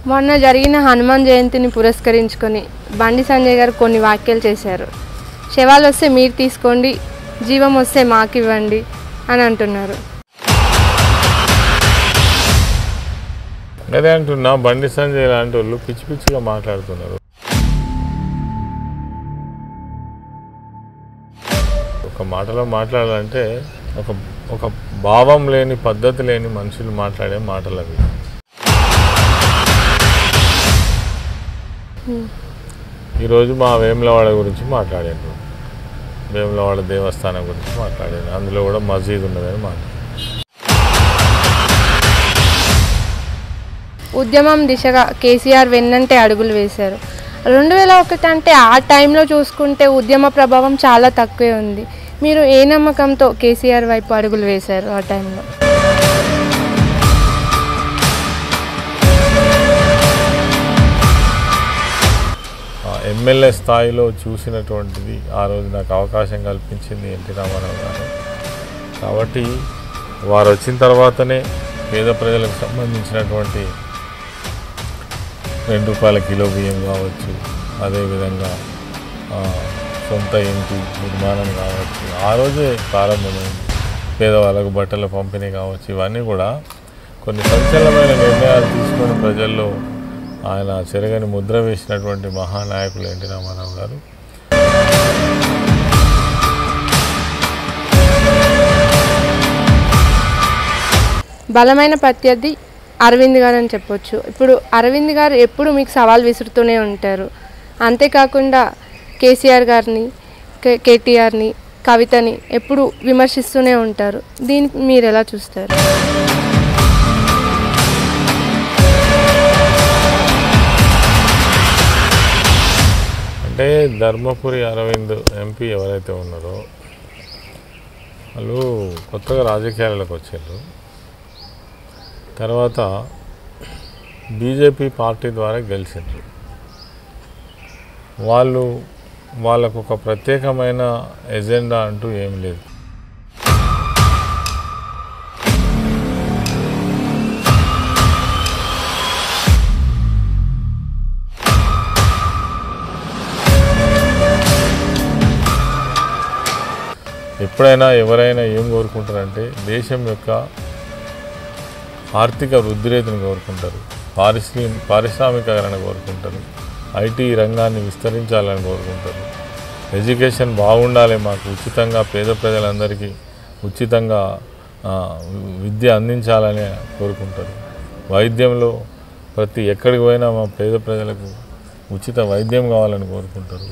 మొన్న జరిగిన హనుమాన్ జయంతిని పురస్కరించుకొని బండి సంజయ్ గారు కొన్ని వ్యాఖ్యలు చేశారు. శవాలు వస్తే మీరు తీసుకోండి, జీవం వస్తే మాకు ఇవ్వండి అని అంటున్నారు. అదే అంటున్నా, బండి సంజయ్ లాంటి వాళ్ళు పిచ్చి పిచ్చిగా మాట్లాడుతున్నారు. ఒక మాటలో మాట్లాడాలంటే ఒక భావం లేని, పద్ధతి లేని మనుషులు మాట్లాడే మాటలు అవి. ఈరోజు మా వేములవాడ గురించి మాట్లాడారు, వేములవాడ దేవస్థానం గురించి మాట్లాడారు. అందులో కూడా మసీద్ ఉన్నదని మాట్లాడారు. ఉద్యమం దిశగా కేసీఆర్ వెన్నంటే అడుగులు వేశారు. 2001 అంటే ఆ టైంలో చూసుకుంటే ఉద్యమ ప్రభావం చాలా తక్కువే ఉంది. మీరు ఏ నమ్మకంతో కేసీఆర్ వైపు అడుగులు వేశారు ఆ టైంలో? ఎమ్మెల్యే స్థాయిలో చూసినటువంటిది ఆ రోజు నాకు అవకాశం కల్పించింది ఎన్టీ రామారావు గారు. కాబట్టి వారు వచ్చిన తర్వాతనే పేద ప్రజలకు సంబంధించినటువంటి ₹2 కిలో బియ్యం కావచ్చు, అదేవిధంగా సొంత ఇంటి నిర్మాణం కావచ్చు, ఆ రోజే ప్రారంభమైంది. పేదవాళ్ళకు బట్టల పంపిణీ కావచ్చు, ఇవన్నీ కూడా కొన్ని సంచలనమైన నిర్ణయాలు తీసుకొని ప్రజల్లో ఆయన చెరగని ముద్ర వేసినటువంటి మహానాయకులు ఎన్టీ రామారావు గారు. బలమైన ప్రత్యర్థి అరవింద్ గారు అని చెప్పొచ్చు. ఇప్పుడు అరవింద్ గారు ఎప్పుడు మీకు సవాల్ విసురుతూనే ఉంటారు. అంతేకాకుండా కేసీఆర్ గారిని, కేటీఆర్ని, కవితని ఎప్పుడు విమర్శిస్తూనే ఉంటారు. దీన్ని మీరు ఎలా చూస్తారు? అంటే ధర్మపురి అరవింద్ ఎంపీ ఎవరైతే ఉన్నారో వాళ్ళు కొత్తగా రాజకీయాలకు వచ్చారు. తర్వాత బీజేపీ పార్టీ ద్వారా గెలిచారు. వాళ్ళకు ఒక ప్రత్యేకమైన ఎజెండా అంటూ ఏం లేదు. ఎప్పుడైనా ఎవరైనా ఏం కోరుకుంటారంటే దేశం యొక్క ఆర్థిక వృద్ధి రేటును కోరుకుంటారు, పారిశ్రామికీకరణ కోరుకుంటారు, ఐటీ రంగాన్ని విస్తరించాలని కోరుకుంటారు, ఎడ్యుకేషన్ బాగుండాలి, మాకు ఉచితంగా పేద ప్రజలందరికీ ఉచితంగా విద్య అందించాలని కోరుకుంటారు. వైద్యంలో ఎక్కడికి పోయినా మా పేద ప్రజలకు ఉచిత వైద్యం కావాలని కోరుకుంటారు.